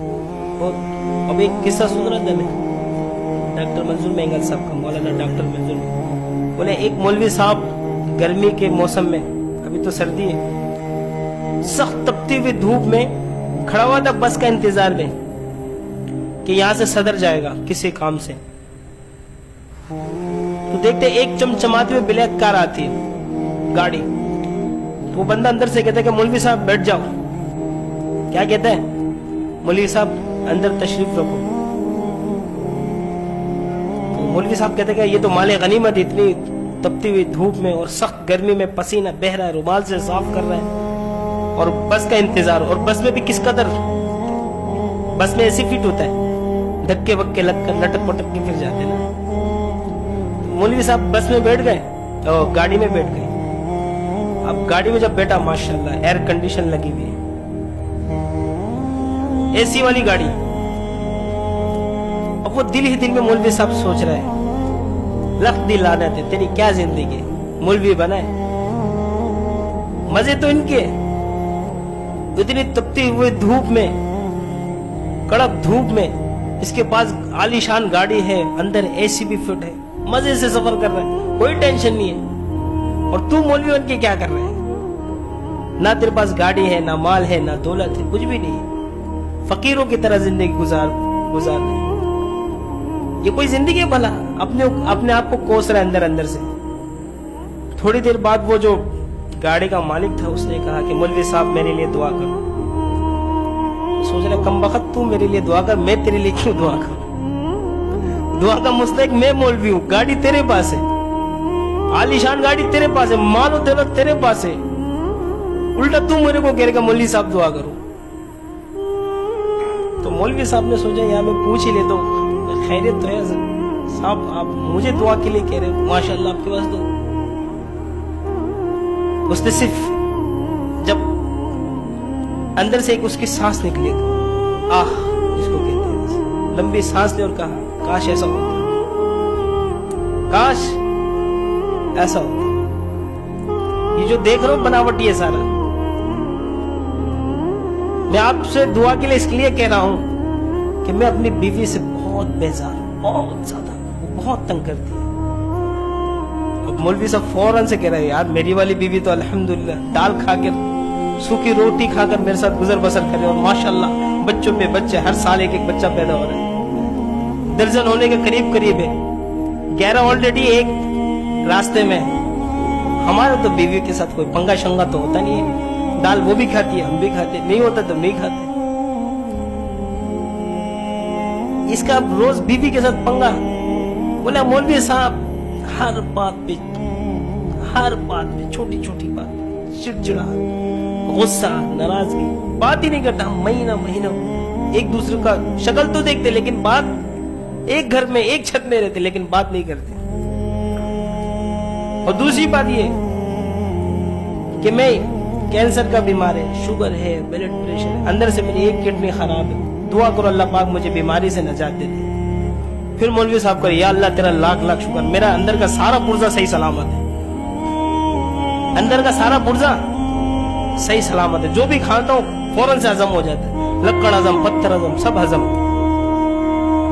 अब एक किस्सा सुन रहा था मैं, डॉक्टर मंजूर मेंगल साहब का, मौलाना डॉक्टर मंजूर मेंगल। बोले एक मौलवी साहब गर्मी के मौसम में, अभी तो सर्दी है, सख्त तपती हुई धूप में खड़ा हुआ था बस का इंतजार में कि यहां से सदर जाएगा किसी काम से। तो देखते एक चमचमाती हुई ब्लैक कार आती है, गाड़ी। तो वो बंदा अंदर से कहता है कि मौलवी साहब बैठ जाओ। क्या कहता है? मौलवी साहब अंदर तशरीफ रखो। तो मौलवी साहब कहते हैं कि ये तो माले गनीमत, इतनी तपती हुई धूप में और सख्त गर्मी में पसीना बह रहा है, रुमाल से साफ कर रहा है और बस का इंतजार। और बस में भी किस कदर, बस में ऐसी फिट होता है, धक्के वक्के लगकर लटक पटक के फिर जाते ना। मौलवी साहब बस में बैठ गए और गाड़ी में बैठ गए। अब गाड़ी में जब बैठा, माशाल्लाह एयर कंडीशन लगी हुई है, एसी वाली गाड़ी। अब वो दिल ही दिल में मौलवी साहब सोच रहे हैं, लख दिल लानत है तेरी क्या जिंदगी, मौलवी बनाए, मजे तो इनके। इतनी तपती हुई धूप में, कड़क धूप में, इसके पास आलीशान गाड़ी है, अंदर एसी भी फिट है, मजे से सफर कर रहा है, कोई टेंशन नहीं है। और तू मौलवी बन के क्या कर रहा है? ना तेरे पास गाड़ी है, ना माल है, ना दौलत है, कुछ भी नहीं है, फकीरों की तरह जिंदगी गुजार रहे। ये कोई जिंदगी है भला? अपने आप को कोस रहा है अंदर अंदर से। थोड़ी देर बाद वो जो गाड़ी का मालिक था, उसने कहा कि मौलवी साहब मेरे लिए दुआ करो। सोच रहे कमबख्त, तू मेरे लिए दुआ कर, मैं तेरे लिए क्यों दुआ करूं? दुआ का मुस्तहिक मैं मौलवी हूं, गाड़ी तेरे पास है, आलीशान गाड़ी तेरे पास है, माल और दौलत तेरे पास है, उल्टा तू मेरे को कह रहा मौलवी साहब दुआ करो। तो मौलवी साहब ने सोचा यार मैं पूछ ही लेता हूं, खैरियत तो है साहब, आप मुझे दुआ के लिए कह रहे हैं, माशाल्लाह आपके पास तो। उसने सिर्फ जब अंदर से एक उसकी सांस निकली, आह जिसको कहते हैं, लंबी सांस ली और कहा काश ऐसा होता, काश ऐसा होता। ये जो देख रहा हूं बनावटी है सारा, मैं आपसे दुआ के लिए इसलिए कह रहा हूं कि मैं अपनी बीवी से बहुत बेजार हूं, बहुत ज्यादा, वो बहुत तंग करती है। अब मौलवी साहब फौरन से कह रहे हैं यार मेरी वाली बीवी तो अल्हम्दुलिल्लाह दाल खाकर, सूखी रोटी खाकर मेरे साथ गुजर बसर करे, और माशाल्लाह बच्चों पे बच्चे, हर साल एक एक बच्चा पैदा हो रहा है, दर्जन होने के करीब करीब है, 11 ऑलरेडी एक रास्ते में। हमारे तो बीवी के साथ कोई पंगा शंगा तो होता नहीं है, दाल वो भी खाती है, हम भी खाते, नहीं होता तो नहीं खाते। इसका रोज बीवी के साथ पंगा। बोला मौलवी साहब हर बात पे छोटी छोटी बात, चिड़चिड़ा, गुस्सा, नाराजगी, बात ही नहीं करता। महीना एक दूसरे का शक्ल तो देखते, लेकिन बात, एक घर में एक छत में रहते लेकिन बात नहीं करते। और दूसरी बात ये कि मैं कैंसर का बीमार है, शुगर है, ब्लड प्रेशर है, अंदर से मेरी एक किडनी खराब है, दुआ करो अल्लाह पाक मुझे बीमारी से नजात दे दे। फिर मौलवी साहब करे या अल्लाह तेरा लाख लाख शुक्र, मेरा अंदर का सारा पुर्जा सही सलामत है, अंदर का सारा पुर्जा सही सलामत है, जो भी खाता हूँ फौरन से हजम हो जाता है, लक्कड़ हजम, पत्थर हजम, सब हजम।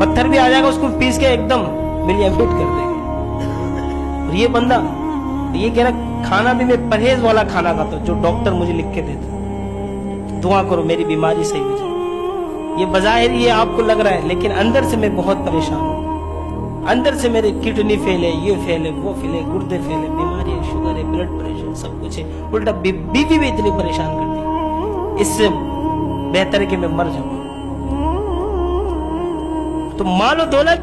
पत्थर भी आ जाएगा, उसको पीस के एकदम मिलिया फिट कर देंगे। और ये बंदा ये कह रहा खाना भी मैं परहेज वाला खाना खाता हूं, जो डॉक्टर मुझे लिख के देता, दुआ करो मेरी बीमारी सही हो जाए। ये बज़ाहिर ये आपको लग रहा है, लेकिन अंदर से मैं बहुत परेशान हूँ, अंदर से मेरे किडनी फेल है, ये फेल है, वो फेल है, गुर्दे फेल है, बीमारी है, शुगर है, ब्लड प्रेशर, सब कुछ है। उल्टा बीवी भी इतनी परेशान करती है, इससे बेहतर है कि मैं मर जाऊं। तो माल और दौलत